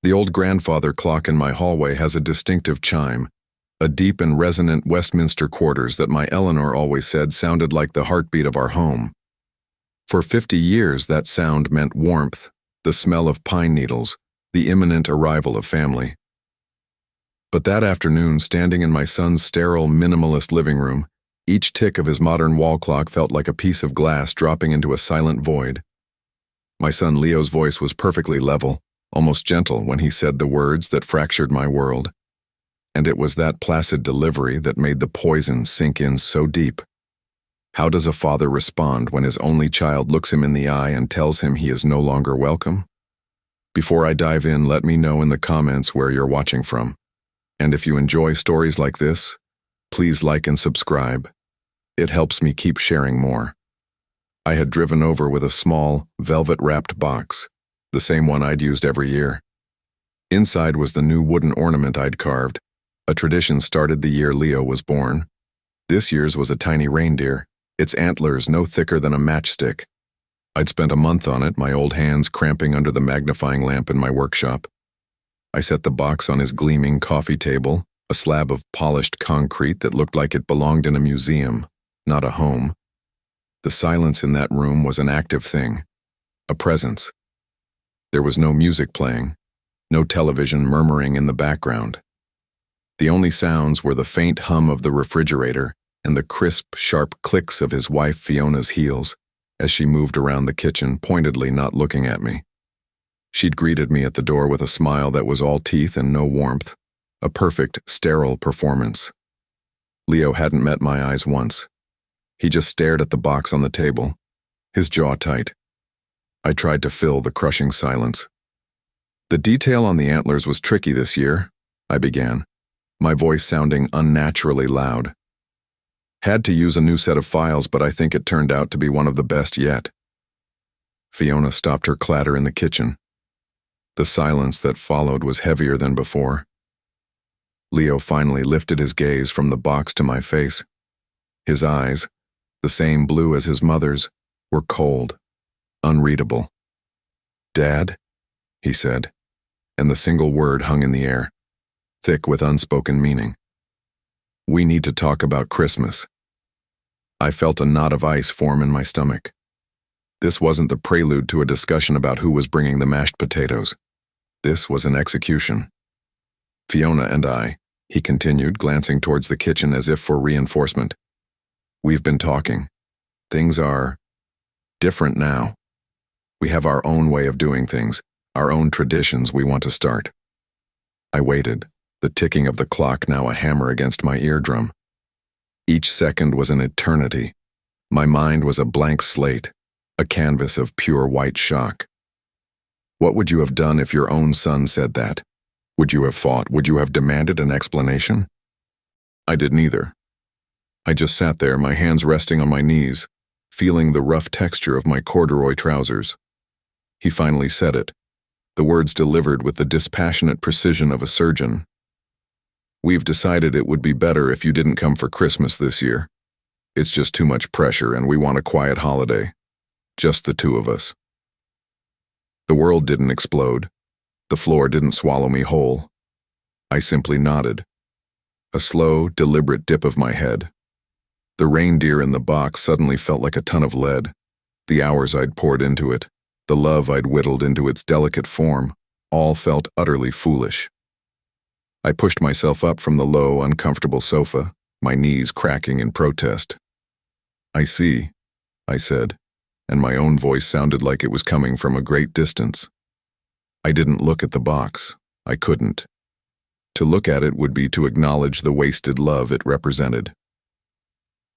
The old grandfather clock in my hallway has a distinctive chime, a deep and resonant Westminster quarters that my Eleanor always said sounded like the heartbeat of our home. For 50 years, that sound meant warmth, the smell of pine needles, the imminent arrival of family. But that afternoon, standing in my son's sterile, minimalist living room, each tick of his modern wall clock felt like a piece of glass dropping into a silent void. My son Leo's voice was perfectly level, almost gentle when he said the words that fractured my world. And it was that placid delivery that made the poison sink in so deep. How does a father respond when his only child looks him in the eye and tells him he is no longer welcome? Before I dive in, let me know in the comments where you're watching from. And if you enjoy stories like this, please like and subscribe. It helps me keep sharing more. I had driven over with a small, velvet-wrapped box, the same one I'd used every year. Inside was the new wooden ornament I'd carved, a tradition started the year Leo was born. This year's was a tiny reindeer, its antlers no thicker than a matchstick. I'd spent a month on it, my old hands cramping under the magnifying lamp in my workshop. I set the box on his gleaming coffee table, a slab of polished concrete that looked like it belonged in a museum, not a home. The silence in that room was an active thing, a presence. There was no music playing, no television murmuring in the background. The only sounds were the faint hum of the refrigerator and the crisp, sharp clicks of his wife Fiona's heels as she moved around the kitchen, pointedly not looking at me. She'd greeted me at the door with a smile that was all teeth and no warmth, a perfect, sterile performance. Leo hadn't met my eyes once. He just stared at the box on the table, his jaw tight. I tried to fill the crushing silence. The detail on the antlers was tricky this year, I began, my voice sounding unnaturally loud. Had to use a new set of files, but I think it turned out to be one of the best yet. Fiona stopped her clatter in the kitchen. The silence that followed was heavier than before. Leo finally lifted his gaze from the box to my face. His eyes, the same blue as his mother's, were cold, unreadable. "Dad?" he said, and the single word hung in the air, thick with unspoken meaning. "We need to talk about Christmas." I felt a knot of ice form in my stomach. This wasn't the prelude to a discussion about who was bringing the mashed potatoes. This was an execution. "Fiona and I," he continued, glancing towards the kitchen as if for reinforcement. "We've been talking. Things are different now. We have our own way of doing things, our own traditions we want to start." I waited, the ticking of the clock now a hammer against my eardrum. Each second was an eternity. My mind was a blank slate, a canvas of pure white shock. What would you have done if your own son said that? Would you have fought? Would you have demanded an explanation? I did neither. I just sat there, my hands resting on my knees, feeling the rough texture of my corduroy trousers. He finally said it, the words delivered with the dispassionate precision of a surgeon. "We've decided it would be better if you didn't come for Christmas this year. It's just too much pressure and we want a quiet holiday. Just the two of us." The world didn't explode. The floor didn't swallow me whole. I simply nodded. A slow, deliberate dip of my head. The reindeer in the box suddenly felt like a ton of lead. The hours I'd poured into it, the love I'd whittled into its delicate form, all felt utterly foolish. I pushed myself up from the low, uncomfortable sofa, my knees cracking in protest. "I see," I said, and my own voice sounded like it was coming from a great distance. I didn't look at the box. I couldn't. To look at it would be to acknowledge the wasted love it represented.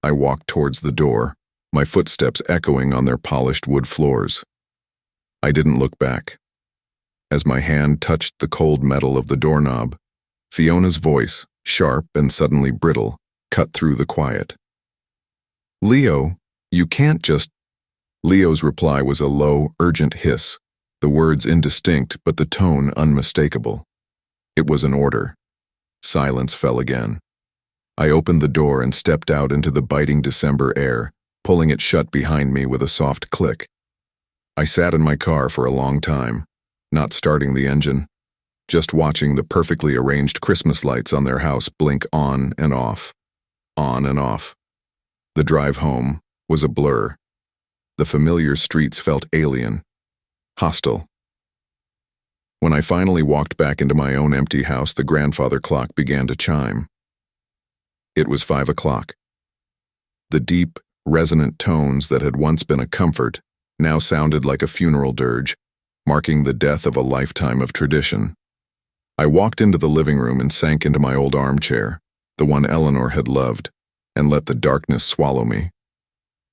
I walked towards the door, my footsteps echoing on their polished wood floors. I didn't look back. As my hand touched the cold metal of the doorknob, Fiona's voice, sharp and suddenly brittle, cut through the quiet. "Leo, you can't just—" Leo's reply was a low, urgent hiss, the words indistinct but the tone unmistakable. It was an order. Silence fell again. I opened the door and stepped out into the biting December air, pulling it shut behind me with a soft click. I sat in my car for a long time, not starting the engine, just watching the perfectly arranged Christmas lights on their house blink on and off, on and off. The drive home was a blur. The familiar streets felt alien, hostile. When I finally walked back into my own empty house, the grandfather clock began to chime. It was 5 o'clock. The deep, resonant tones that had once been a comfort now sounded like a funeral dirge, marking the death of a lifetime of tradition. I walked into the living room and sank into my old armchair, the one Eleanor had loved, and let the darkness swallow me.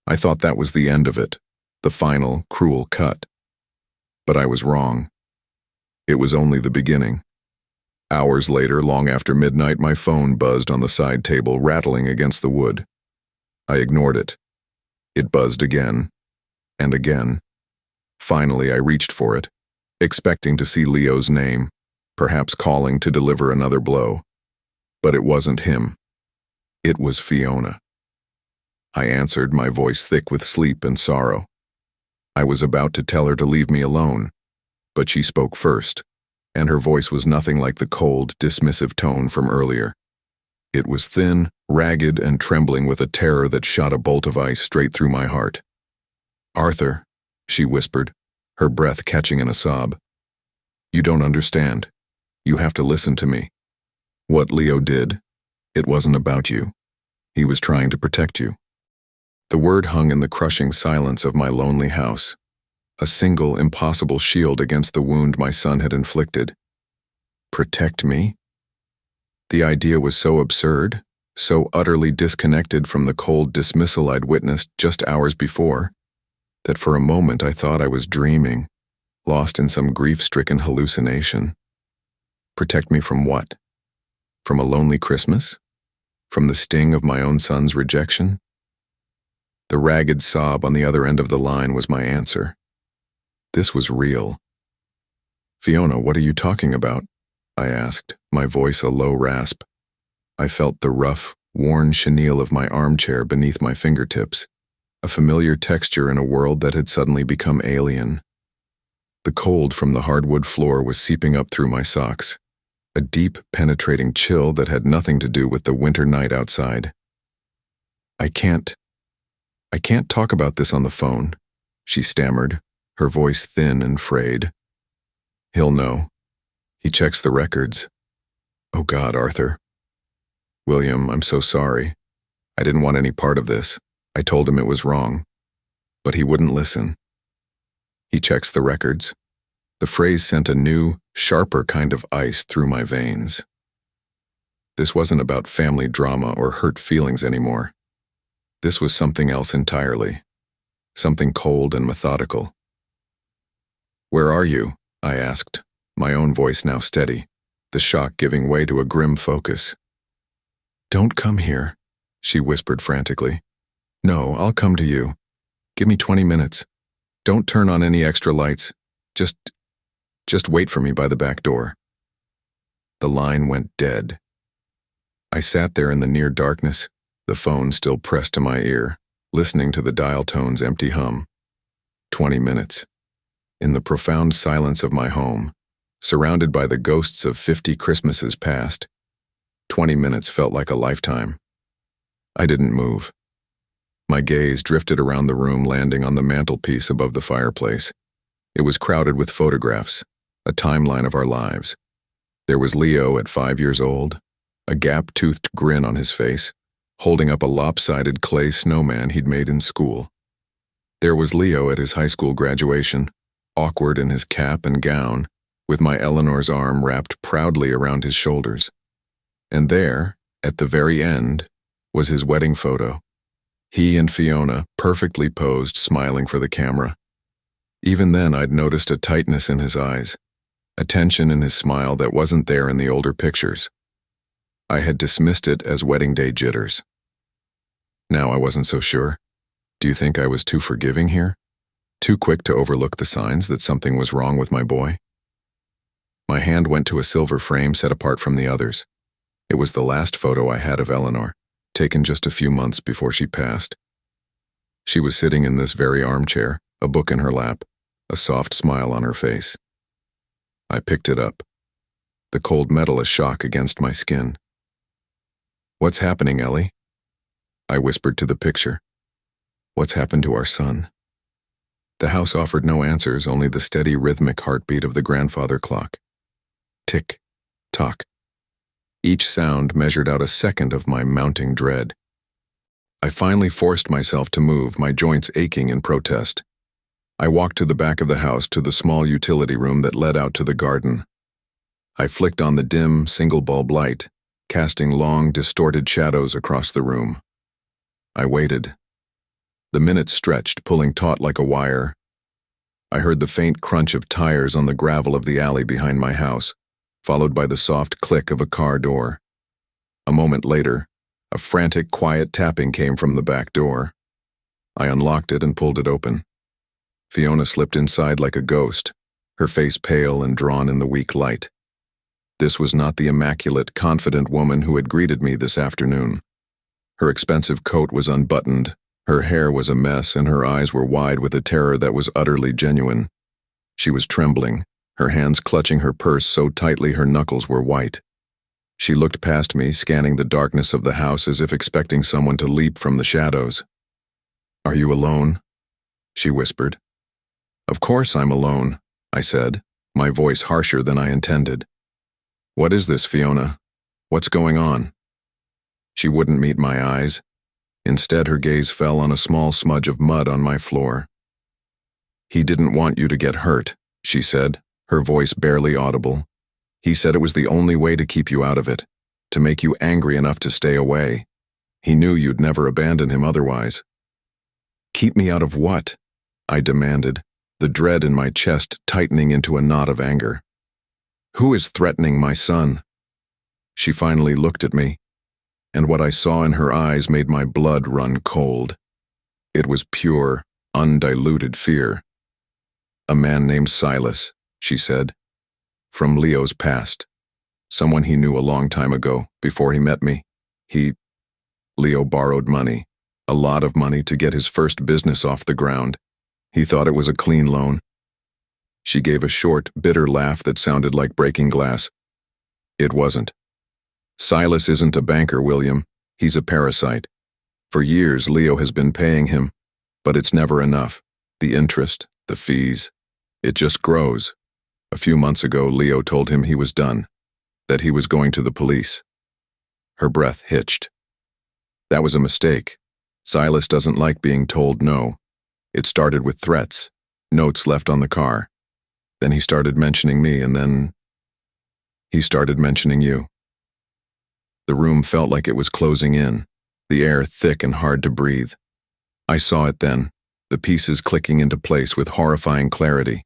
I thought that was the end of it, the final, cruel cut. But I was wrong. It was only the beginning. Hours later, long after midnight, my phone buzzed on the side table, rattling against the wood. I ignored it. It buzzed again, and again. Finally, I reached for it, expecting to see Leo's name, perhaps calling to deliver another blow. But it wasn't him. It was Fiona. I answered, my voice thick with sleep and sorrow. I was about to tell her to leave me alone, but she spoke first, and her voice was nothing like the cold, dismissive tone from earlier. It was thin, ragged, and trembling with a terror that shot a bolt of ice straight through my heart. "Arthur," she whispered, her breath catching in a sob. "You don't understand. You have to listen to me. What Leo did, it wasn't about you. He was trying to protect you." The word hung in the crushing silence of my lonely house, a single, impossible shield against the wound my son had inflicted. Protect me? The idea was so absurd, so utterly disconnected from the cold dismissal I'd witnessed just hours before, that for a moment I thought I was dreaming, lost in some grief-stricken hallucination. Protect me from what? From a lonely Christmas? From the sting of my own son's rejection? The ragged sob on the other end of the line was my answer. This was real. "Fiona, what are you talking about?" I asked, my voice a low rasp. I felt the rough, worn chenille of my armchair beneath my fingertips, a familiar texture in a world that had suddenly become alien. The cold from the hardwood floor was seeping up through my socks, a deep, penetrating chill that had nothing to do with the winter night outside. I can't talk about this on the phone," she stammered, her voice thin and frayed. "He'll know. He checks the records." "Oh God, Arthur." "William, I'm so sorry. I didn't want any part of this. I told him it was wrong. But he wouldn't listen." "He checks the records." The phrase sent a new, sharper kind of ice through my veins. This wasn't about family drama or hurt feelings anymore. This was something else entirely. Something cold and methodical. "Where are you?" I asked, my own voice now steady, the shock giving way to a grim focus. "Don't come here," she whispered frantically. "No, I'll come to you. Give me 20 minutes. Don't turn on any extra lights. Just wait for me by the back door." The line went dead. I sat there in the near darkness, the phone still pressed to my ear, listening to the dial tone's empty hum. 20 minutes. In the profound silence of my home, surrounded by the ghosts of 50 Christmases past, 20 minutes felt like a lifetime. I didn't move. My gaze drifted around the room, landing on the mantelpiece above the fireplace. It was crowded with photographs, a timeline of our lives. There was Leo at 5 years old, a gap-toothed grin on his face, holding up a lopsided clay snowman he'd made in school. There was Leo at his high school graduation, awkward in his cap and gown, with my Eleanor's arm wrapped proudly around his shoulders. And there, at the very end, was his wedding photo. He and Fiona, perfectly posed, smiling for the camera. Even then, I'd noticed a tightness in his eyes, a tension in his smile that wasn't there in the older pictures. I had dismissed it as wedding day jitters. Now I wasn't so sure. Do you think I was too forgiving here? Too quick to overlook the signs that something was wrong with my boy? My hand went to a silver frame set apart from the others. It was the last photo I had of Eleanor, taken just a few months before she passed. She was sitting in this very armchair, a book in her lap, a soft smile on her face. I picked it up. the cold metal a shock against my skin. "What's happening, Ellie?" I whispered to the picture. "What's happened to our son?" The house offered no answers, only the steady rhythmic heartbeat of the grandfather clock. Tick, tock. Each sound measured out a second of my mounting dread. I finally forced myself to move, my joints aching in protest. I walked to the back of the house to the small utility room that led out to the garden. I flicked on the dim, single-bulb light, casting long, distorted shadows across the room. I waited. The minutes stretched, pulling taut like a wire. I heard the faint crunch of tires on the gravel of the alley behind my house, followed by the soft click of a car door. A moment later, a frantic, quiet tapping came from the back door. I unlocked it and pulled it open. Fiona slipped inside like a ghost, her face pale and drawn in the weak light. This was not the immaculate, confident woman who had greeted me this afternoon. Her expensive coat was unbuttoned, her hair was a mess, and her eyes were wide with a terror that was utterly genuine. She was trembling, her hands clutching her purse so tightly her knuckles were white. She looked past me, scanning the darkness of the house as if expecting someone to leap from the shadows. "Are you alone?" she whispered. "Of course I'm alone," I said, my voice harsher than I intended. "What is this, Fiona? What's going on?" She wouldn't meet my eyes. Instead, her gaze fell on a small smudge of mud on my floor. "He didn't want you to get hurt," she said, her voice barely audible. "He said it was the only way to keep you out of it, to make you angry enough to stay away. He knew you'd never abandon him otherwise." "Keep me out of what?" I demanded, the dread in my chest tightening into a knot of anger. "Who is threatening my son?" She finally looked at me, and what I saw in her eyes made my blood run cold. It was pure, undiluted fear. "A man named Silas," she said. "From Leo's past. Someone he knew a long time ago, before he met me. Leo borrowed money, a lot of money, to get his first business off the ground. He thought it was a clean loan." She gave a short, bitter laugh that sounded like breaking glass. "It wasn't. Silas isn't a banker, William. He's a parasite. For years, Leo has been paying him, but it's never enough. The interest, the fees, it just grows. A few months ago, Leo told him he was done, that he was going to the police." Her breath hitched. "That was a mistake. Silas doesn't like being told no. It started with threats, notes left on the car. Then he started mentioning me, and then he started mentioning you." The room felt like it was closing in, the air thick and hard to breathe. I saw it then, the pieces clicking into place with horrifying clarity.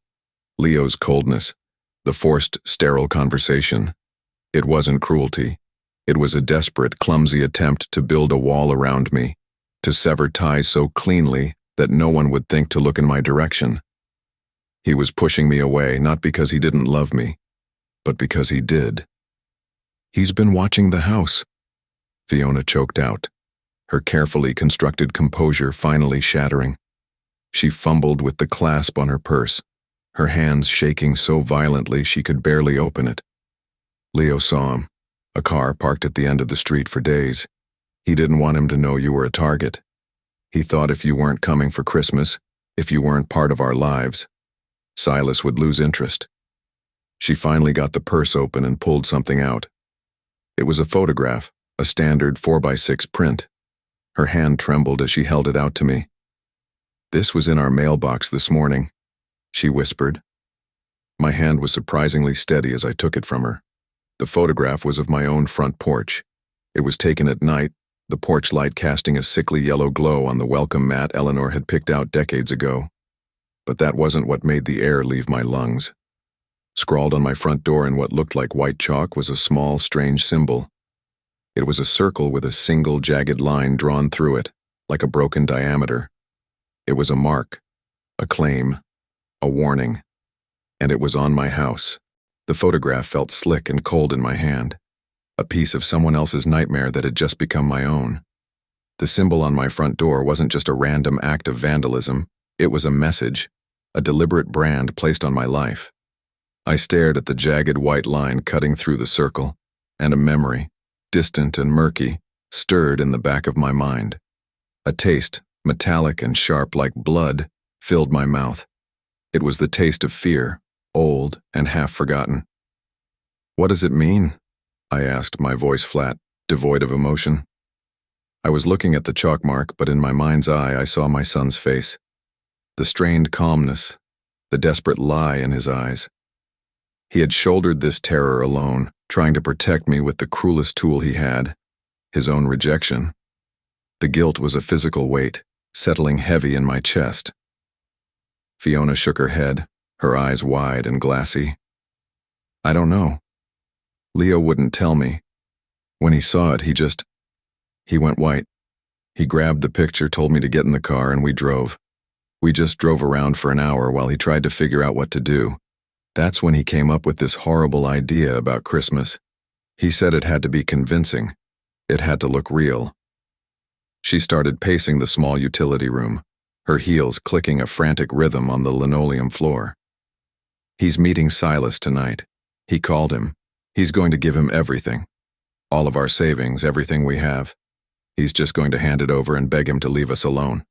Leo's coldness, the forced, sterile conversation. It wasn't cruelty. It was a desperate, clumsy attempt to build a wall around me, to sever ties so cleanly that no one would think to look in my direction. He was pushing me away, not because he didn't love me, but because he did. "He's been watching the house," Fiona choked out, her carefully constructed composure finally shattering. She fumbled with the clasp on her purse, her hands shaking so violently she could barely open it. "Leo saw him, a car parked at the end of the street for days. He didn't want him to know you were a target. He thought if you weren't coming for Christmas, if you weren't part of our lives, Silas would lose interest." She finally got the purse open and pulled something out. It was a photograph, a standard 4x6 print. Her hand trembled as she held it out to me. "This was in our mailbox this morning," she whispered. My hand was surprisingly steady as I took it from her. The photograph was of my own front porch. It was taken at night, the porch light casting a sickly yellow glow on the welcome mat Eleanor had picked out decades ago. But that wasn't what made the air leave my lungs. Scrawled on my front door in what looked like white chalk was a small, strange symbol. It was a circle with a single jagged line drawn through it, like a broken diameter. It was a mark, a claim, a warning, and it was on my house. The photograph felt slick and cold in my hand, a piece of someone else's nightmare that had just become my own. The symbol on my front door wasn't just a random act of vandalism, it was a message, a deliberate brand placed on my life. I stared at the jagged white line cutting through the circle, and a memory, distant and murky, stirred in the back of my mind. A taste, metallic and sharp like blood, filled my mouth. It was the taste of fear, old and half forgotten. "What does it mean?" I asked, my voice flat, devoid of emotion. I was looking at the chalk mark, but in my mind's eye I saw my son's face. The strained calmness, the desperate lie in his eyes. He had shouldered this terror alone, trying to protect me with the cruelest tool he had, his own rejection. The guilt was a physical weight, settling heavy in my chest. Fiona shook her head, her eyes wide and glassy. "I don't know. Leo wouldn't tell me. When he saw it, he went white. He grabbed the picture, told me to get in the car, and we drove. We just drove around for an hour while he tried to figure out what to do. That's when he came up with this horrible idea about Christmas. He said it had to be convincing. It had to look real." She started pacing the small utility room, her heels clicking a frantic rhythm on the linoleum floor. "He's meeting Silas tonight. He called him. He's going to give him everything. All of our savings, everything we have. He's just going to hand it over and beg him to leave us alone."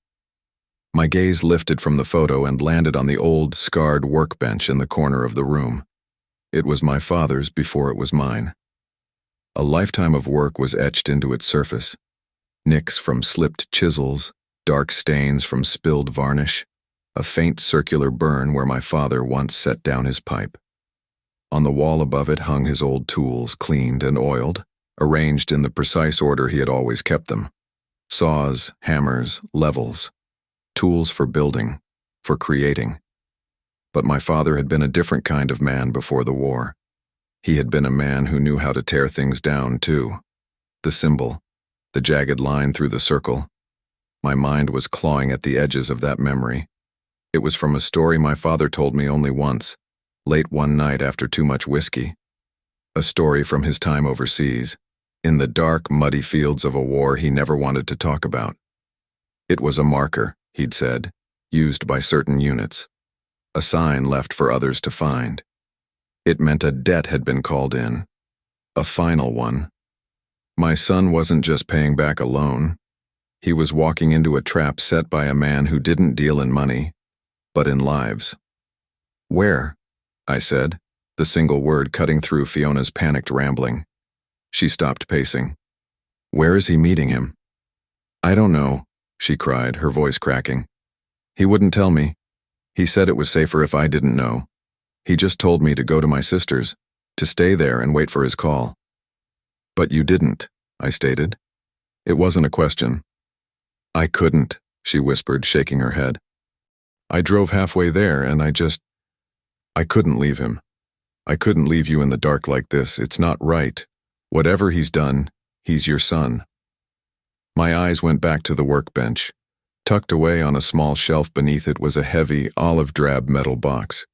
My gaze lifted from the photo and landed on the old, scarred workbench in the corner of the room. It was my father's before it was mine. A lifetime of work was etched into its surface. Nicks from slipped chisels, dark stains from spilled varnish, a faint circular burn where my father once set down his pipe. On the wall above it hung his old tools, cleaned and oiled, arranged in the precise order he had always kept them. Saws, hammers, levels. Tools for building, for creating. But my father had been a different kind of man before the war. He had been a man who knew how to tear things down, too. The symbol, the jagged line through the circle. My mind was clawing at the edges of that memory. It was from a story my father told me only once, late one night after too much whiskey. A story from his time overseas, in the dark, muddy fields of a war he never wanted to talk about. It was a marker, he'd said, used by certain units. A sign left for others to find. It meant a debt had been called in. A final one. My son wasn't just paying back a loan. He was walking into a trap set by a man who didn't deal in money, but in lives. "Where?" I said, the single word cutting through Fiona's panicked rambling. She stopped pacing. "Where is he meeting him?" "I don't know," she cried, her voice cracking. "He wouldn't tell me. He said it was safer if I didn't know. He just told me to go to my sister's, to stay there and wait for his call." "But you didn't," I stated. It wasn't a question. "I couldn't," she whispered, shaking her head. "I drove halfway there and I couldn't leave him. I couldn't leave you in the dark like this. It's not right. Whatever he's done, he's your son." My eyes went back to the workbench. Tucked away on a small shelf beneath it was a heavy, olive-drab metal box.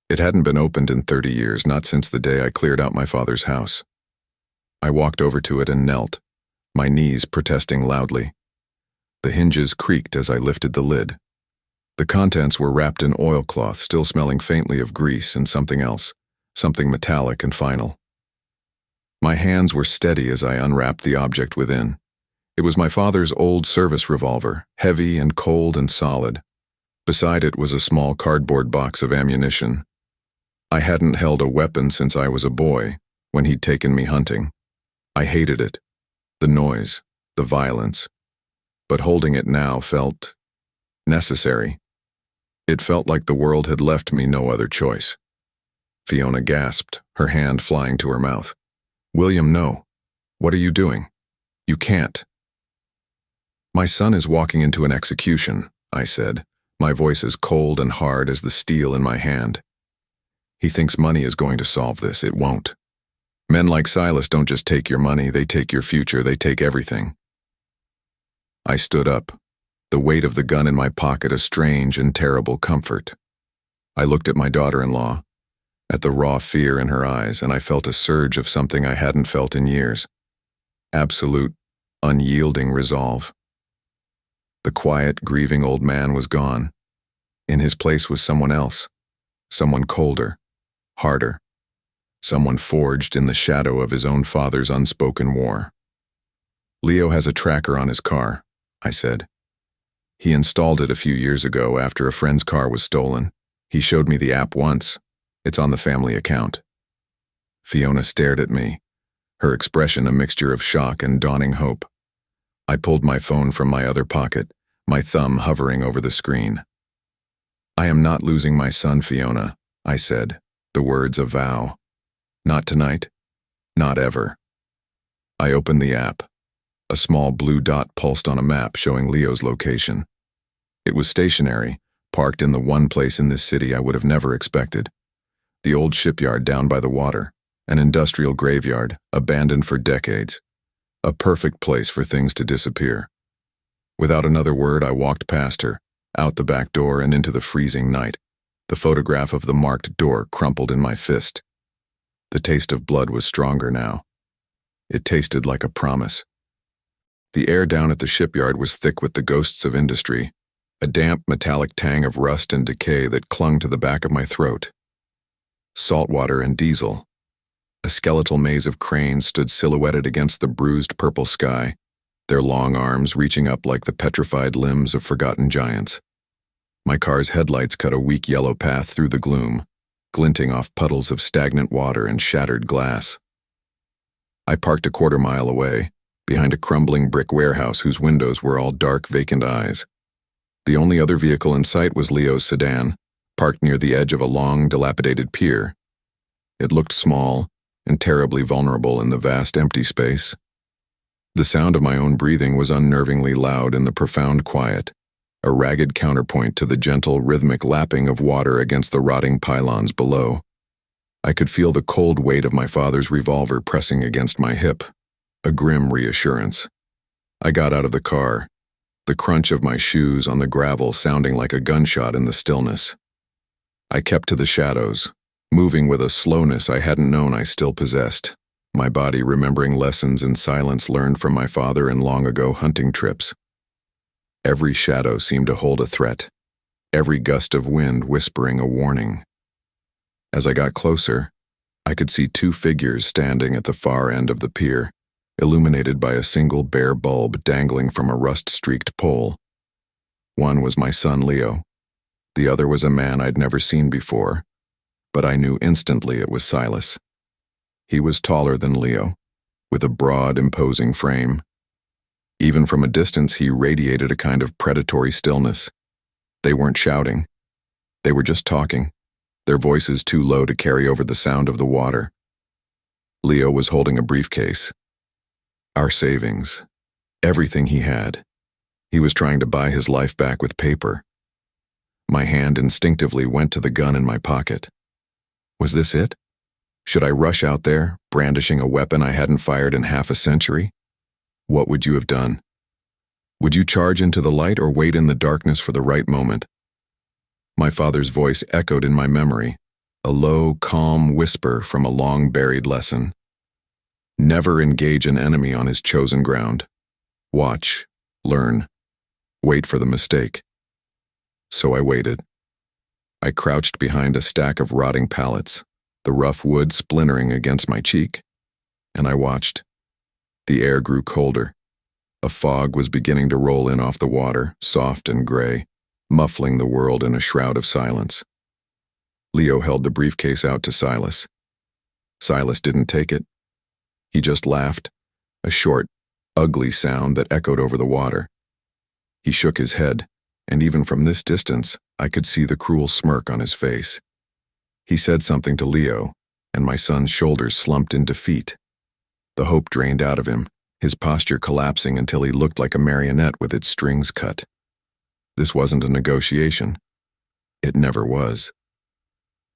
It hadn't been opened in 30 years, not since the day I cleared out my father's house. I walked over to it and knelt, my knees protesting loudly. The hinges creaked as I lifted the lid. The contents were wrapped in oilcloth, still smelling faintly of grease and something else, something metallic and final. My hands were steady as I unwrapped the object within. It was my father's old service revolver, heavy and cold and solid. Beside it was a small cardboard box of ammunition. I hadn't held a weapon since I was a boy, when he'd taken me hunting. I hated it, the noise, the violence. But holding it now felt necessary. It felt like the world had left me no other choice. Fiona gasped, her hand flying to her mouth. "William, no. What are you doing? You can't." "My son is walking into an execution," I said, my voice as cold and hard as the steel in my hand. "He thinks money is going to solve this. It won't. Men like Silas don't just take your money, they take your future, they take everything." I stood up, the weight of the gun in my pocket a strange and terrible comfort. I looked at my daughter-in-law, at the raw fear in her eyes, and I felt a surge of something I hadn't felt in years. Absolute, unyielding resolve. The quiet, grieving old man was gone. In his place was someone else, someone colder, Harder. Someone forged in the shadow of his own father's unspoken war. Leo has a tracker on his car, I said. He installed it a few years ago after a friend's car was stolen. He showed me the app once. It's on the family account. Fiona stared at me, her expression a mixture of shock and dawning hope. I pulled my phone from my other pocket, my thumb hovering over the screen. I am not losing my son, Fiona, I said, the words a vow. Not tonight. Not ever. I opened the app. A small blue dot pulsed on a map showing Leo's location. It was stationary, parked in the one place in this city I would have never expected. The old shipyard down by the water, an industrial graveyard, abandoned for decades. A perfect place for things to disappear. Without another word, I walked past her, out the back door and into the freezing night. The photograph of the marked door crumpled in my fist. The taste of blood was stronger now. It tasted like a promise. The air down at the shipyard was thick with the ghosts of industry, a damp metallic tang of rust and decay that clung to the back of my throat. Saltwater and diesel. A skeletal maze of cranes stood silhouetted against the bruised purple sky, their long arms reaching up like the petrified limbs of forgotten giants. My car's headlights cut a weak yellow path through the gloom, glinting off puddles of stagnant water and shattered glass. I parked a quarter-mile away, behind a crumbling brick warehouse whose windows were all dark, vacant eyes. The only other vehicle in sight was Leo's sedan, parked near the edge of a long, dilapidated pier. It looked small and terribly vulnerable in the vast empty space. The sound of my own breathing was unnervingly loud in the profound quiet, a ragged counterpoint to the gentle, rhythmic lapping of water against the rotting pylons below. I could feel the cold weight of my father's revolver pressing against my hip, a grim reassurance. I got out of the car, the crunch of my shoes on the gravel sounding like a gunshot in the stillness. I kept to the shadows, moving with a slowness I hadn't known I still possessed, my body remembering lessons in silence learned from my father in long-ago hunting trips. Every shadow seemed to hold a threat, every gust of wind whispering a warning. As I got closer, I could see two figures standing at the far end of the pier, illuminated by a single bare bulb dangling from a rust-streaked pole. One was my son Leo. The other was a man I'd never seen before, but I knew instantly it was Silas. He was taller than Leo, with a broad, imposing frame. Even from a distance, he radiated a kind of predatory stillness. They weren't shouting. They were just talking, their voices too low to carry over the sound of the water. Leo was holding a briefcase. Our savings. Everything he had. He was trying to buy his life back with paper. My hand instinctively went to the gun in my pocket. Was this it? Should I rush out there, brandishing a weapon I hadn't fired in half a century? What would you have done? Would you charge into the light or wait in the darkness for the right moment? My father's voice echoed in my memory, a low, calm whisper from a long-buried lesson. Never engage an enemy on his chosen ground. Watch, learn, wait for the mistake. So I waited. I crouched behind a stack of rotting pallets, the rough wood splintering against my cheek, and I watched. The air grew colder. A fog was beginning to roll in off the water, soft and gray, muffling the world in a shroud of silence. Leo held the briefcase out to Silas. Silas didn't take it. He just laughed, a short, ugly sound that echoed over the water. He shook his head, and even from this distance, I could see the cruel smirk on his face. He said something to Leo, and my son's shoulders slumped in defeat. The hope drained out of him, his posture collapsing until he looked like a marionette with its strings cut. This wasn't a negotiation. It never was.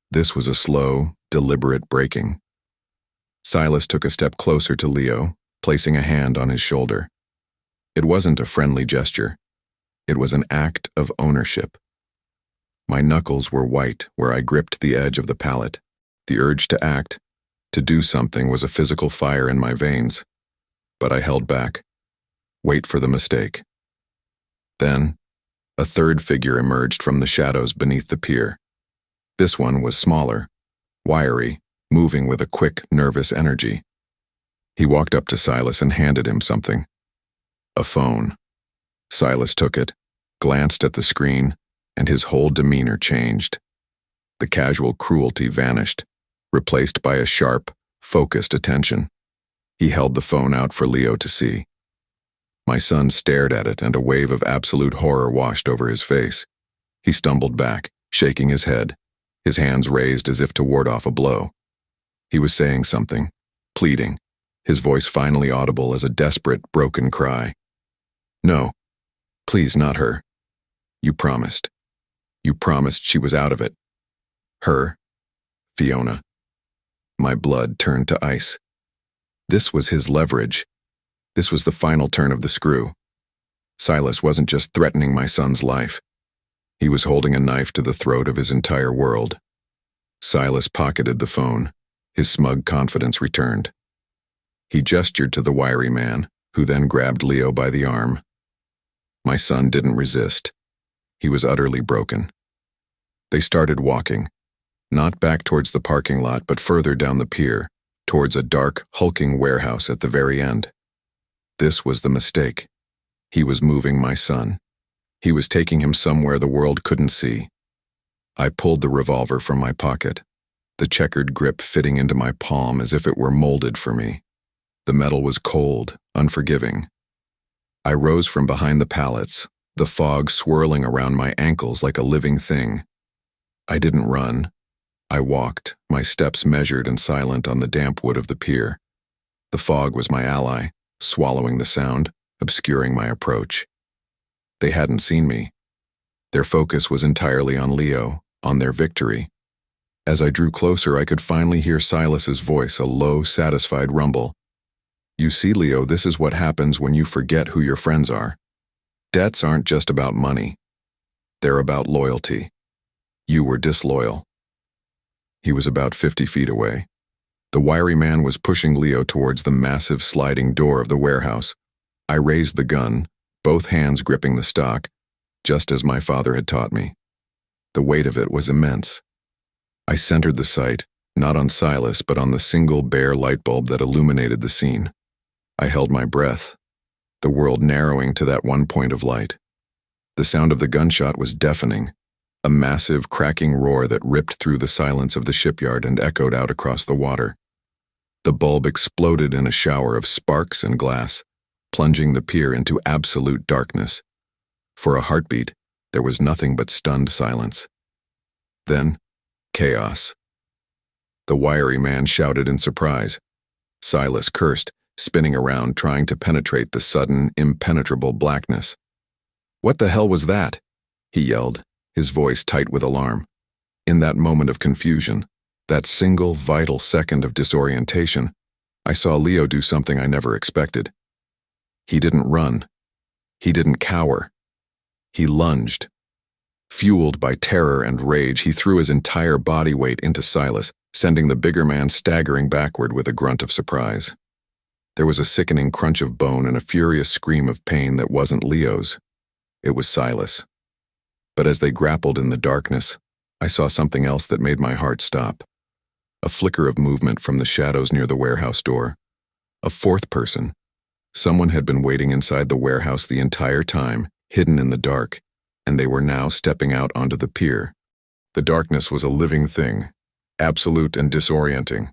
This was a slow, deliberate breaking. Silas took a step closer to Leo, placing a hand on his shoulder. It wasn't a friendly gesture. It was an act of ownership. My knuckles were white where I gripped the edge of the pallet. The urge to act, to do something, was a physical fire in my veins. But I held back. Wait for the mistake. Then, a third figure emerged from the shadows beneath the pier. This one was smaller, wiry, moving with a quick, nervous energy. He walked up to Silas and handed him something. A phone. Silas took it, glanced at the screen, and his whole demeanor changed. The casual cruelty vanished, replaced by a sharp, focused attention. He held the phone out for Leo to see. My son stared at it, and a wave of absolute horror washed over his face. He stumbled back, shaking his head, his hands raised as if to ward off a blow. He was saying something, pleading, his voice finally audible as a desperate, broken cry. No, please, not her. You promised. You promised she was out of it. Her, Fiona. My blood turned to ice. This was his leverage. This was the final turn of the screw. Silas wasn't just threatening my son's life. He was holding a knife to the throat of his entire world. Silas pocketed the phone. His smug confidence returned. He gestured to the wiry man, who then grabbed Leo by the arm. My son didn't resist. He was utterly broken. They started walking, not back towards the parking lot, but further down the pier, towards a dark, hulking warehouse at the very end. This was the mistake. He was moving my son. He was taking him somewhere the world couldn't see. I pulled the revolver from my pocket, the checkered grip fitting into my palm as if it were molded for me. The metal was cold, unforgiving. I rose from behind the pallets, the fog swirling around my ankles like a living thing. I didn't run. I walked, my steps measured and silent on the damp wood of the pier. The fog was my ally, swallowing the sound, obscuring my approach. They hadn't seen me. Their focus was entirely on Leo, on their victory. As I drew closer, I could finally hear Silas's voice, a low, satisfied rumble. You see, Leo, this is what happens when you forget who your friends are. Debts aren't just about money. They're about loyalty. You were disloyal. He was about 50 feet away. The wiry man was pushing Leo towards the massive sliding door of the warehouse. I raised the gun, both hands gripping the stock, just as my father had taught me. The weight of it was immense. I centered the sight, not on Silas, but on the single bare light bulb that illuminated the scene. I held my breath, the world narrowing to that one point of light. The sound of the gunshot was deafening, a massive cracking roar that ripped through the silence of the shipyard and echoed out across the water. The bulb exploded in a shower of sparks and glass, plunging the pier into absolute darkness. For a heartbeat, there was nothing but stunned silence. Then, chaos. The wiry man shouted in surprise. Silas cursed, spinning around trying to penetrate the sudden, impenetrable blackness. What the hell was that? He yelled, his voice tight with alarm. In that moment of confusion, that single vital second of disorientation, I saw Leo do something I never expected. He didn't run. He didn't cower. He lunged. Fueled by terror and rage, he threw his entire body weight into Silas, sending the bigger man staggering backward with a grunt of surprise. There was a sickening crunch of bone and a furious scream of pain that wasn't Leo's. It was Silas. But as they grappled in the darkness, I saw something else that made my heart stop. A flicker of movement from the shadows near the warehouse door. A fourth person. Someone had been waiting inside the warehouse the entire time, hidden in the dark, and they were now stepping out onto the pier. The darkness was a living thing, absolute and disorienting.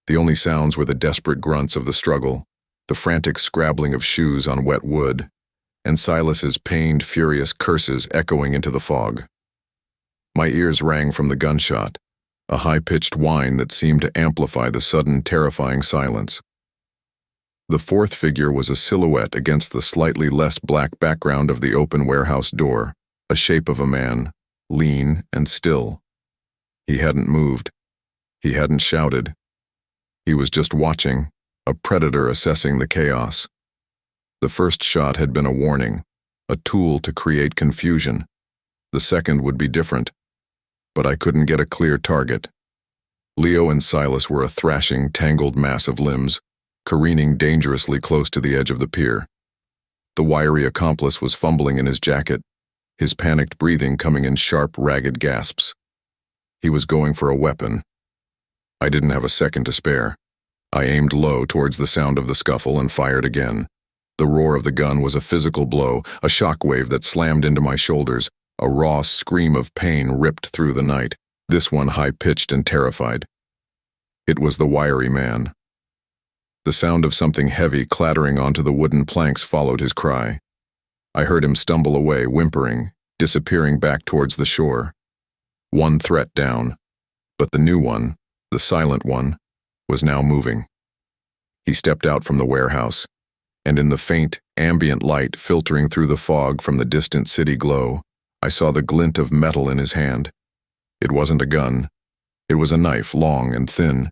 The only sounds were the desperate grunts of the struggle, the frantic scrabbling of shoes on wet wood, and Silas's pained, furious curses echoing into the fog. My ears rang from the gunshot, a high-pitched whine that seemed to amplify the sudden, terrifying silence. The fourth figure was a silhouette against the slightly less black background of the open warehouse door, a shape of a man, lean and still. He hadn't moved. He hadn't shouted. He was just watching, a predator assessing the chaos. The first shot had been a warning, a tool to create confusion. The second would be different, but I couldn't get a clear target. Leo and Silas were a thrashing, tangled mass of limbs, careening dangerously close to the edge of the pier. The wiry accomplice was fumbling in his jacket, his panicked breathing coming in sharp, ragged gasps. He was going for a weapon, I didn't have a second to spare. I aimed low towards the sound of the scuffle and fired again. The roar of the gun was a physical blow, a shockwave that slammed into my shoulders. A raw scream of pain ripped through the night, this one high-pitched and terrified. It was the wiry man. The sound of something heavy clattering onto the wooden planks followed his cry. I heard him stumble away, whimpering, disappearing back towards the shore. One threat down, but the new one, the silent one, was now moving. He stepped out from the warehouse, and in the faint, ambient light filtering through the fog from the distant city glow, I saw the glint of metal in his hand. It wasn't a gun. It was a knife, long and thin.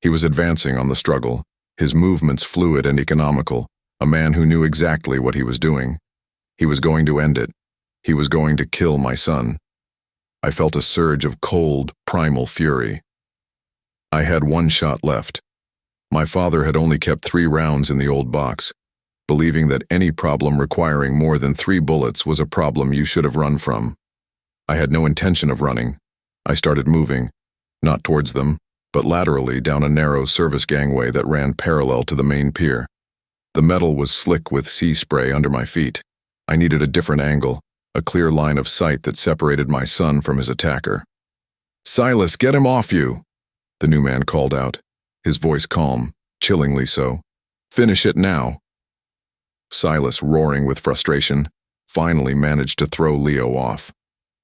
He was advancing on the struggle, his movements fluid and economical, a man who knew exactly what he was doing. He was going to end it. He was going to kill my son. I felt a surge of cold, primal fury. I had one shot left. My father had only kept 3 rounds in the old box, believing that any problem requiring more than 3 bullets was a problem you should have run from. I had no intention of running. I started moving, not towards them, but laterally down a narrow service gangway that ran parallel to the main pier. The metal was slick with sea spray under my feet. I needed a different angle, a clear line of sight that separated my son from his attacker. "Silas, get him off you!" the new man called out, his voice calm, chillingly so. "Finish it now." Silas, roaring with frustration, finally managed to throw Leo off.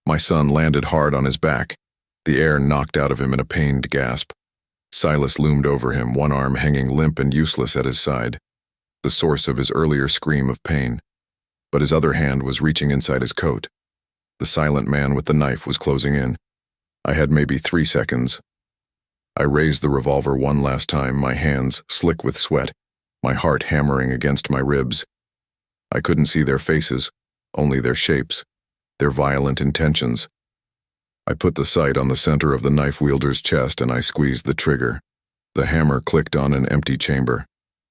My son landed hard on his back, the air knocked out of him in a pained gasp. Silas loomed over him, one arm hanging limp and useless at his side, the source of his earlier scream of pain. But his other hand was reaching inside his coat. The silent man with the knife was closing in. I had maybe 3 seconds. I raised the revolver one last time, my hands slick with sweat, my heart hammering against my ribs. I couldn't see their faces, only their shapes, their violent intentions. I put the sight on the center of the knife wielder's chest and I squeezed the trigger. The hammer clicked on an empty chamber.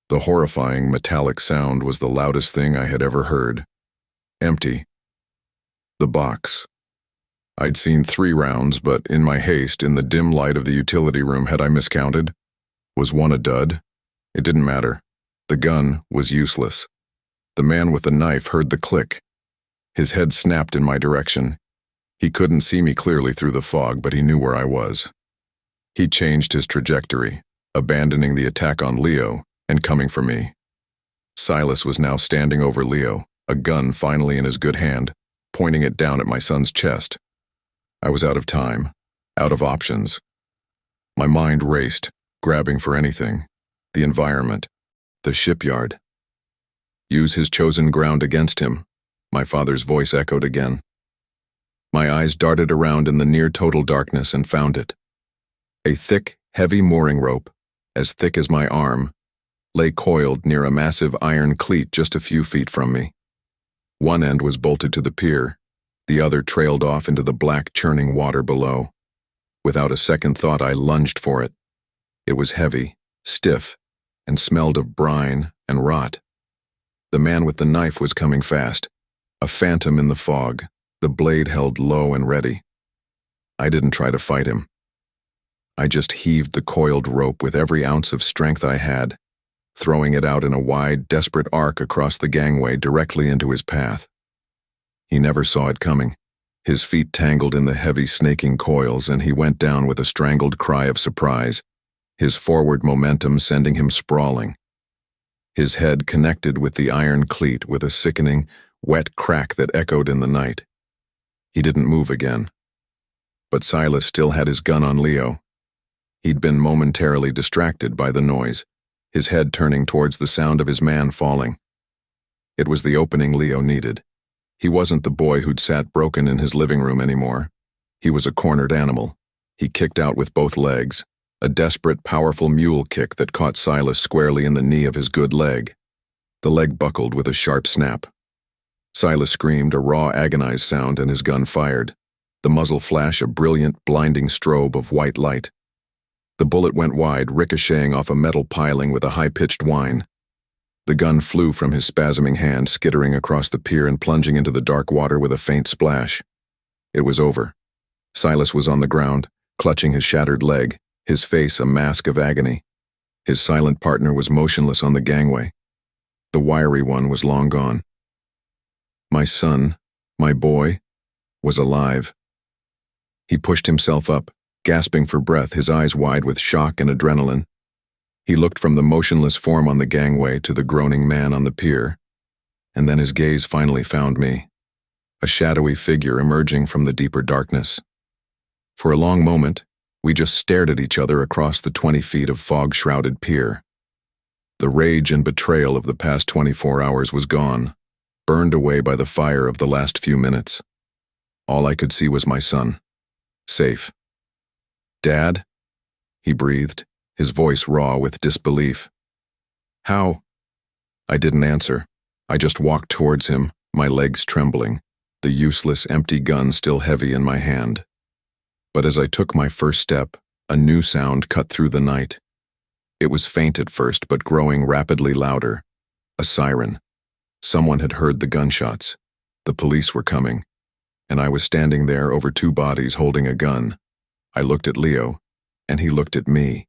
The horrifying metallic sound was the loudest thing I had ever heard. Empty. The box. I'd seen 3 rounds, but in my haste, in the dim light of the utility room, had I miscounted? Was one a dud? It didn't matter. The gun was useless. The man with the knife heard the click. His head snapped in my direction. He couldn't see me clearly through the fog, but he knew where I was. He changed his trajectory, abandoning the attack on Leo and coming for me. Silas was now standing over Leo, a gun finally in his good hand, pointing it down at my son's chest. I was out of time, out of options. My mind raced, grabbing for anything. The environment, the shipyard. Use his chosen ground against him, my father's voice echoed again. My eyes darted around in the near-total darkness and found it. A thick, heavy mooring rope, as thick as my arm, lay coiled near a massive iron cleat just a few feet from me. One end was bolted to the pier, the other trailed off into the black, churning water below. Without a second thought, I lunged for it. It was heavy, stiff, and smelled of brine and rot. The man with the knife was coming fast, a phantom in the fog, the blade held low and ready. I didn't try to fight him. I just heaved the coiled rope with every ounce of strength I had, throwing it out in a wide, desperate arc across the gangway directly into his path. He never saw it coming. His feet tangled in the heavy, snaking coils, and he went down with a strangled cry of surprise, his forward momentum sending him sprawling. His head connected with the iron cleat with a sickening, wet crack that echoed in the night. He didn't move again. But Silas still had his gun on Leo. He'd been momentarily distracted by the noise, his head turning towards the sound of his man falling. It was the opening Leo needed. He wasn't the boy who'd sat broken in his living room anymore. He was a cornered animal. He kicked out with both legs, a desperate, powerful mule kick that caught Silas squarely in the knee of his good leg. The leg buckled with a sharp snap. Silas screamed a raw, agonized sound, and his gun fired, the muzzle flash a brilliant, blinding strobe of white light. The bullet went wide, ricocheting off a metal piling with a high-pitched whine. The gun flew from his spasming hand, skittering across the pier and plunging into the dark water with a faint splash. It was over. Silas was on the ground, clutching his shattered leg, his face a mask of agony. His silent partner was motionless on the gangway. The wiry one was long gone. My son, my boy, was alive. He pushed himself up, gasping for breath, his eyes wide with shock and adrenaline. He looked from the motionless form on the gangway to the groaning man on the pier, and then his gaze finally found me, a shadowy figure emerging from the deeper darkness. For a long moment, we just stared at each other across the 20 feet of fog-shrouded pier. The rage and betrayal of the past 24 hours was gone, burned away by the fire of the last few minutes. All I could see was my son, safe. "Dad?" he breathed, his voice raw with disbelief. "How?" I didn't answer. I just walked towards him, my legs trembling, the useless, empty gun still heavy in my hand. But as I took my first step, a new sound cut through the night. It was faint at first, but growing rapidly louder. A siren. Someone had heard the gunshots. The police were coming, and I was standing there over two bodies holding a gun. I looked at Leo, and he looked at me,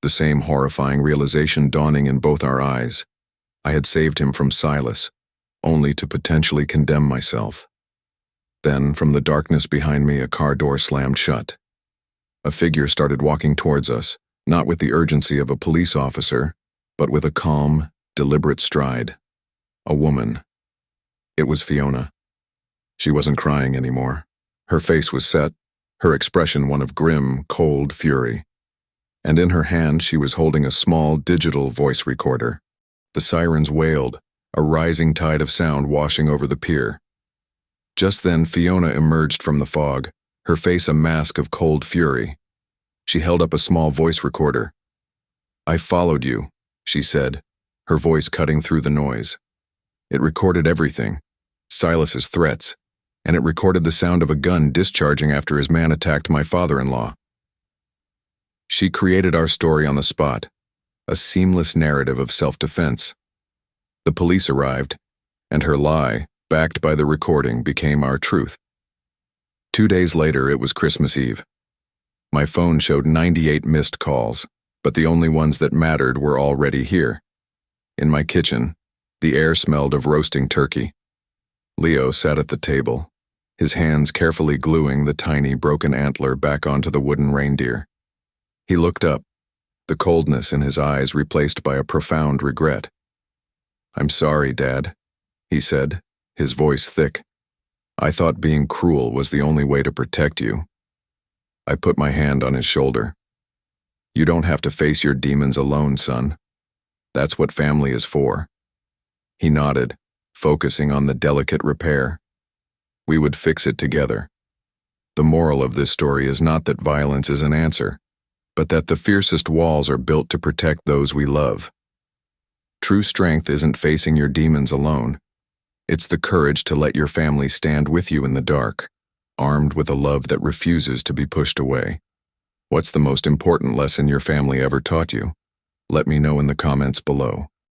the same horrifying realization dawning in both our eyes. I had saved him from Silas, only to potentially condemn myself. Then, from the darkness behind me, a car door slammed shut. A figure started walking towards us, not with the urgency of a police officer, but with a calm, deliberate stride. A woman. It was Fiona. She wasn't crying anymore. Her face was set, her expression one of grim, cold fury. And in her hand she was holding a small digital voice recorder. The sirens wailed, a rising tide of sound washing over the pier. Just then Fiona emerged from the fog, her face a mask of cold fury. She held up a small voice recorder. "I followed you," she said, her voice cutting through the noise. It recorded everything, Silas's threats, and it recorded the sound of a gun discharging after his man attacked my father-in-law. She created our story on the spot, a seamless narrative of self-defense. The police arrived, and her lie, backed by the recording, became our truth. 2 days later, it was Christmas Eve. My phone showed 98 missed calls, but the only ones that mattered were already here. In my kitchen, the air smelled of roasting turkey. Leo sat at the table, his hands carefully gluing the tiny broken antler back onto the wooden reindeer. He looked up, the coldness in his eyes replaced by a profound regret. "I'm sorry, Dad," he said, his voice thick. "I thought being cruel was the only way to protect you." I put my hand on his shoulder. "You don't have to face your demons alone, son. That's what family is for." He nodded, focusing on the delicate repair. We would fix it together. The moral of this story is not that violence is an answer, but that the fiercest walls are built to protect those we love. True strength isn't facing your demons alone. It's the courage to let your family stand with you in the dark, armed with a love that refuses to be pushed away. What's the most important lesson your family ever taught you? Let me know in the comments below.